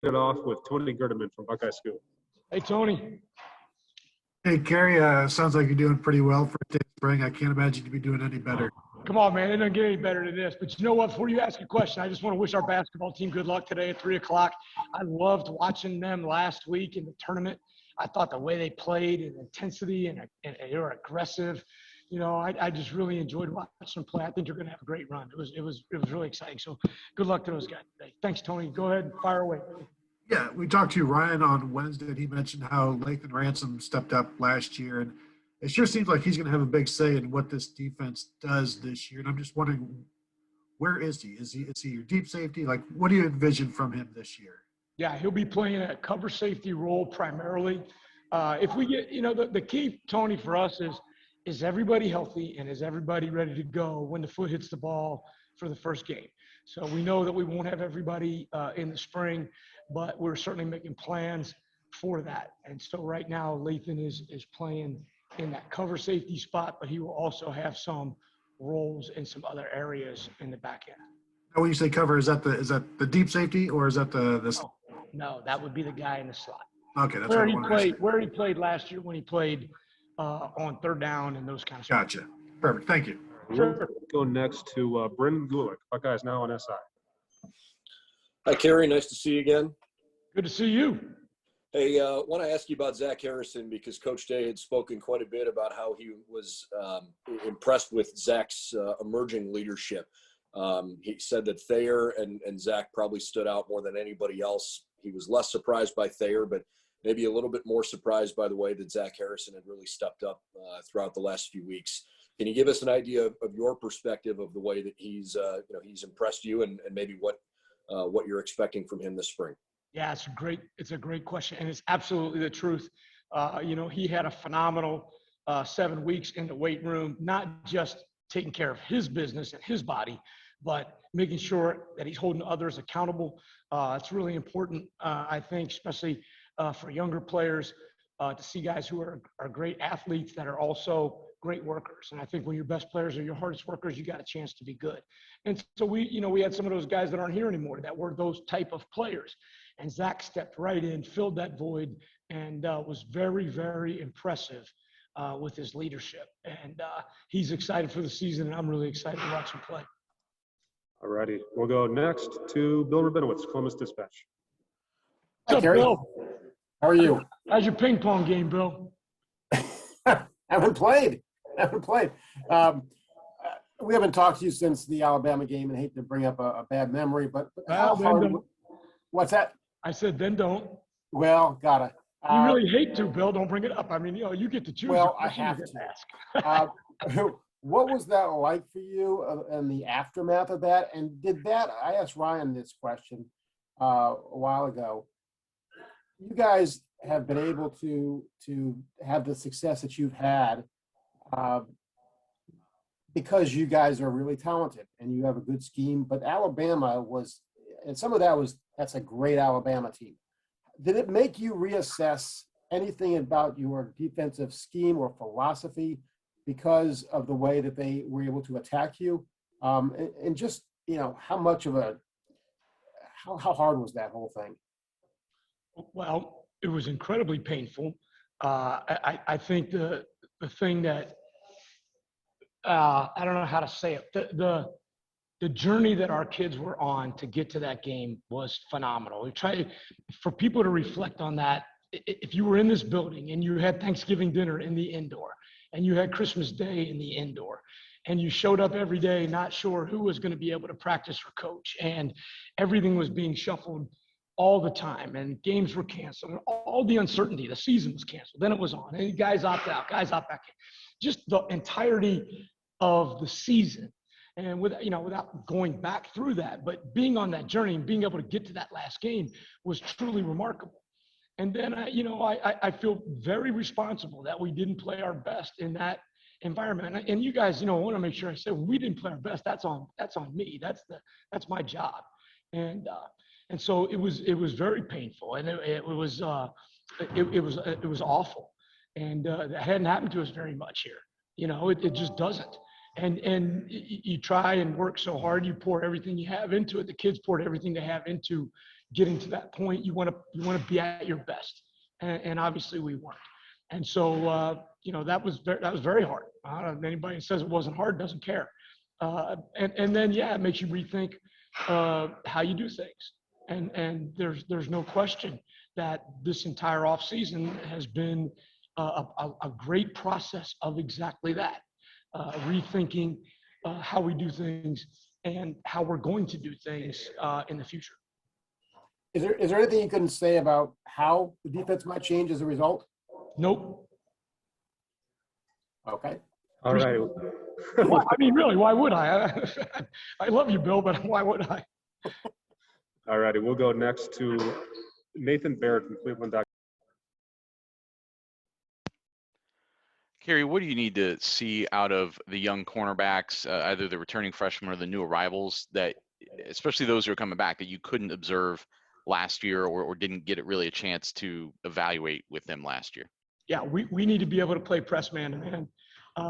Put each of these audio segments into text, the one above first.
it off with Tony Gerdeman from Buckeye School. Hey, Tony. Hey, Kerry, sounds like you're doing pretty well for a day of spring. I can't imagine you'd be doing any better. Come on, man. It doesn't get any better than this. But you know what? Before you ask a question, I just want to wish our basketball team good luck today at 3 o'clock. I loved watching them last week in the tournament. I thought the way they played and intensity and they were aggressive. You know, I just really enjoyed watching them play. I think they're going to have a great run. It was really exciting. So good luck to those guys today. Thanks, Tony. Go ahead and fire away. Yeah, we talked to Ryan on Wednesday, and he mentioned how Lathan Ransom stepped up last year, and it sure seems like he's going to have a big say in what this defense does this year. And I'm just wondering, where is he? Is he your deep safety? Like, what do you envision from him this year? Yeah, he'll be playing a cover safety role primarily. If we get, you know, the key, Tony, for us is everybody healthy and is everybody ready to go when the foot hits the ball for the first game. So we know that we won't have everybody in the spring, but we're certainly making plans for that. And so right now, Lathan is playing in that cover safety spot, but he will also have some roles in some other areas in the back end. Now, when you say cover, is that the deep safety, or is that the? No, that would be the guy in the slot. Okay, that's where he played last year when he played on third down and those kind of stuff. Gotcha. Perfect. Thank you. Sure. We'll go next to Brendan Gulick, Buckeyes Now on SI. Hi, Kerry. Nice to see you again. Good to see you. Hey, I want to ask you about Zach Harrison because Coach Day had spoken quite a bit about how he was impressed with Zach's emerging leadership. He said that Thayer and Zach probably stood out more than anybody else. He was less surprised by Thayer, but maybe a little bit more surprised by the way that Zach Harrison had really stepped up throughout the last few weeks. Can you give us an idea of your perspective of the way that he's impressed you and maybe what you're expecting from him this spring? Yeah, it's a great question, and it's absolutely the truth. He had a phenomenal 7 weeks in the weight room, not just taking care of his business and his body, but making sure that he's holding others accountable. It's really important, I think, especially for younger players, to see guys who are great athletes that are also great workers. And I think when your best players are your hardest workers, you got a chance to be good. And so we had some of those guys that aren't here anymore that were those type of players. And Zach stepped right in, filled that void, and was very, very impressive with his leadership. And he's excited for the season, and I'm really excited to watch him play. All righty. We'll go next to Bill Rabinowitz, Columbus Dispatch. What's up, Bill? How are you? How's your ping pong game, Bill? Haven't played. We haven't talked to you since the Alabama game, and I hate to bring up a bad memory, but how hard? What's that? I said, then don't. Well, gotta. You really hate to, Bill. Don't bring it up. I mean, you get to choose. Well, I have to ask. What was that like for you and the aftermath of that? And I asked Ryan this question a while ago. You guys have been able to have the success that you've had because you guys are really talented and you have a good scheme. But Alabama and some of that's a great Alabama team. Did it make you reassess anything about your defensive scheme or philosophy because of the way that they were able to attack you? And just, how hard was that whole thing? Well, it was incredibly painful. I think the thing that I don't know how to say it. The journey that our kids were on to get to that game was phenomenal. We tried for people to reflect on that. If you were in this building and you had Thanksgiving dinner in the indoor and you had Christmas Day in the indoor and you showed up every day not sure who was going to be able to practice or coach and everything was being shuffled all the time and games were canceled and all the uncertainty, the season was canceled, then it was on and guys opt out, guys opt back in. Just the entirety of the season. And without going back through that, but being on that journey and being able to get to that last game was truly remarkable. And then, I feel very responsible that we didn't play our best in that environment. And you guys, want to make sure I say when we didn't play our best, that's on me. That's my job. And so it was very painful, and it was awful, and that hadn't happened to us very much here. It just doesn't. And you try and work so hard, you pour everything you have into it. The kids poured everything they have into getting to that point, you want to be at your best, and obviously we weren't. And so that was very hard. Anybody who says it wasn't hard doesn't care. And then it makes you rethink how you do things. And there's no question that this entire offseason has been a great process of exactly that, rethinking how we do things and how we're going to do things in the future. Is there anything you can say about how the defense might change as a result? Nope. Okay. All right. Well, I mean, really, why would I? I love you, Bill, but why would I? All righty. We'll go next to Nathan Barrett from Cleveland. Kerry, what do you need to see out of the young cornerbacks, either the returning freshmen or the new arrivals, that, especially those who are coming back, that you couldn't observe last year or didn't get really a chance to evaluate with them last year? Yeah, we need to be able to play press man to man.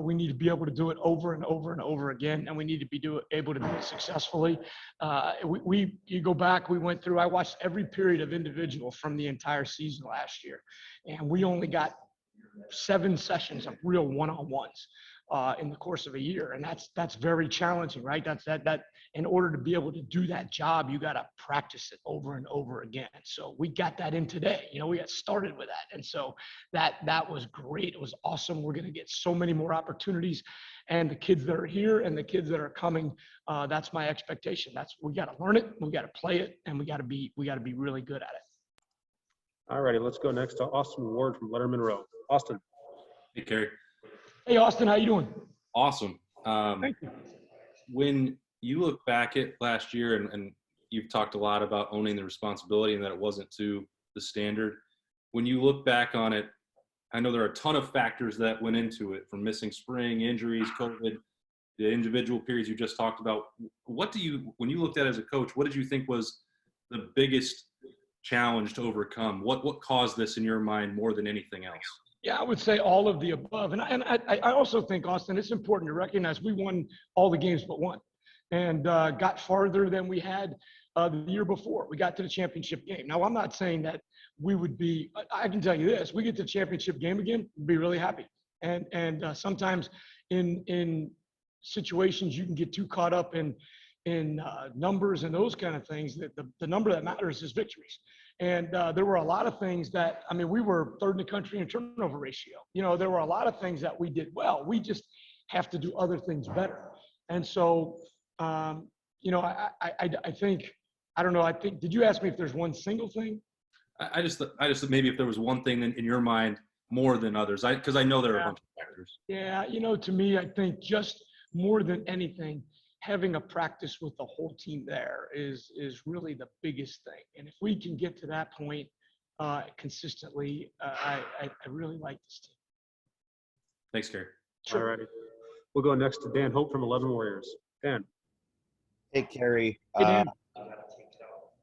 We need to be able to do it over and over and over again, and we need to be able to do it successfully. You go back, I watched every period of individual from the entire season last year, and we only got 7 sessions of real one-on-ones in the course of a year, and that's very challenging, right? That in order to be able to do that job, you got to practice it over and over again. So we got that in today. We got started with that, and so that was great. It was awesome. We're going to get so many more opportunities, and the kids that are here and the kids that are coming, that's my expectation. We got to learn it, we got to play it, and we got to be really good at it. All righty. Let's go next to Austin Ward from Letterman Row. Austin. Hey, Kerry. Hey, Austin, how you doing? Awesome. Thank you. When you look back at last year, and you've talked a lot about owning the responsibility and that it wasn't to the standard. When you look back on it, I know there are a ton of factors that went into it, from missing spring, injuries, COVID, the individual periods you just talked about. When you looked at it as a coach, what did you think was the biggest challenge to overcome? What caused this in your mind more than anything else? Yeah, I would say all of the above. And I also think, Austin, it's important to recognize we won all the games but one, and got farther than we had the year before. We got to the championship game. Now, I'm not saying that we would be – I can tell you this. We get to the championship game again, we'd be really happy. And sometimes in situations you can get too caught up in numbers and those kind of things, that the number that matters is victories. And there were a lot of things that, we were third in the country in turnover ratio. There were a lot of things that we did well. We just have to do other things better. And so, I think, I don't know, did you ask me if there's one single thing? I just maybe if there was one thing in your mind more than others, because I know there are a bunch of factors. Yeah, to me, I think just more than anything, having a practice with the whole team there is really the biggest thing. And if we can get to that point consistently, I really like this team. Thanks, Kerry. All righty. We'll go next to Dan Hope from 11 Warriors. Dan. Hey, Kerry. Hey, Dan.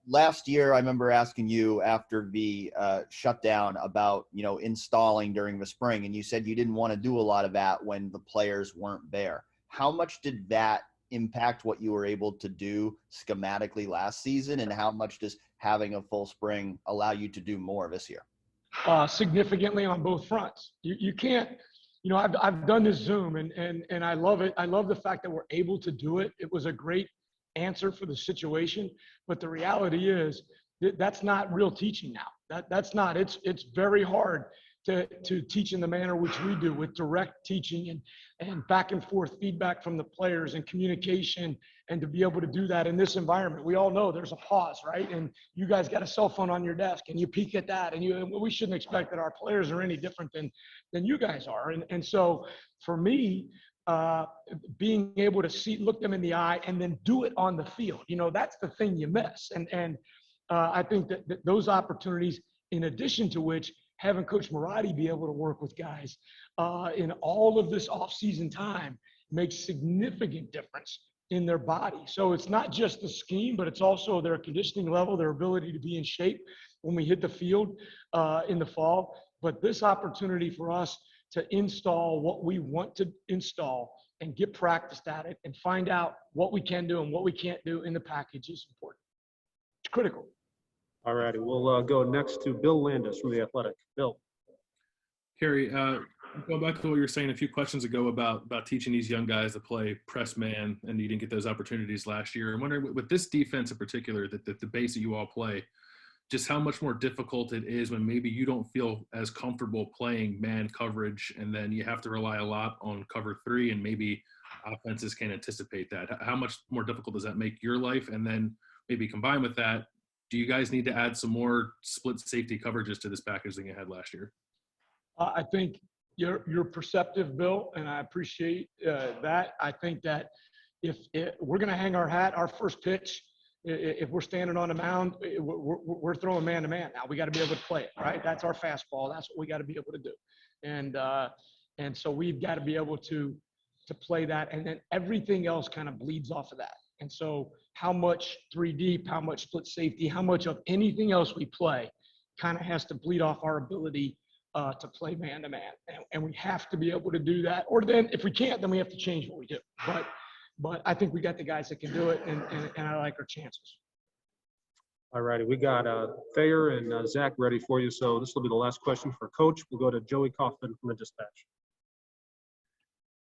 Last year, I remember asking you after the shutdown about, installing during the spring, and you said you didn't want to do a lot of that when the players weren't there. How much did that impact what you were able to do schematically last season, and how much does having a full spring allow you to do more this year? Significantly on both fronts. You can't, I've done this Zoom and I love it. I love the fact that we're able to do it. It was a great answer for the situation, but the reality is that's not real teaching now. That's not, it's very hard to teach in the manner which we do, with direct teaching and back and forth feedback from the players and communication, and to be able to do that in this environment. We all know there's a pause, right? And you guys got a cell phone on your desk and you peek at that, and we shouldn't expect that our players are any different than you guys are. And so for me, being able to look them in the eye and then do it on the field, that's the thing you miss. And I think that those opportunities, in addition to which, having Coach Marotti be able to work with guys in all of this off-season time makes significant difference in their body. So it's not just the scheme, but it's also their conditioning level, their ability to be in shape when we hit the field in the fall. But this opportunity for us to install what we want to install and get practiced at it and find out what we can do and what we can't do in the package is important. It's critical. All righty, we'll go next to Bill Landis from The Athletic. Bill. Kerry, going back to what you were saying a few questions ago about teaching these young guys to play press man, and you didn't get those opportunities last year. I'm wondering, with this defense in particular, that the base that you all play, just how much more difficult it is when maybe you don't feel as comfortable playing man coverage, and then you have to rely a lot on cover 3, and maybe offenses can't anticipate that. How much more difficult does that make your life? And then maybe combined with that, do you guys need to add some more split safety coverages to this package than you had last year? I think you're perceptive, Bill, and I appreciate that. I think that if we're going to hang our hat, our first pitch, if we're standing on the mound, we're throwing man to man. Now we got to be able to play it, right? That's our fastball. That's what we got to be able to do, and so we've got to be able to play that, and then everything else kind of bleeds off of that. And so how much 3 deep, how much split safety, how much of anything else we play kind of has to bleed off our ability to play man to man, and we have to be able to do that. Or then if we can't, then we have to change what we do. But I think we got the guys that can do it, and I like our chances. All righty, we got Thayer and Zach ready for you. So this will be the last question for Coach. We'll go to Joey Kaufman from the Dispatch.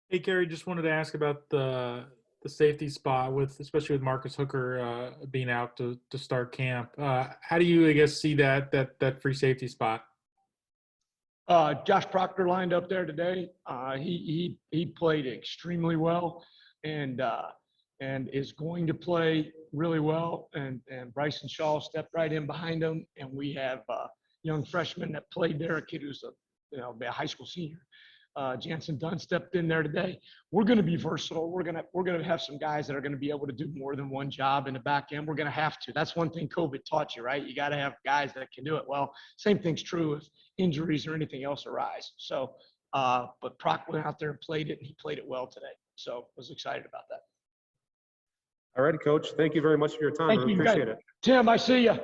Hey, Kerry, just wanted to ask about the safety spot, especially with Marcus Hooker being out to start camp. How do you, I guess, see that free safety spot? Josh Proctor lined up there today. He played extremely well, and is going to play really well. And Bryson Shaw stepped right in behind him, and we have a young freshman that played there, a kid who's a high school senior. Jansen Dunn stepped in there today. We're going to be versatile. We're going to have some guys that are going to be able to do more than one job in the back end. We're going to have to. That's one thing COVID taught you, right? You got to have guys that can do it. Well, same thing's true if injuries or anything else arise. So, but Proc went out there and played it, and he played it well today. So I was excited about that. All righty, Coach. Thank you very much for your time. Thank I you, appreciate guys. it. Tim, I see you.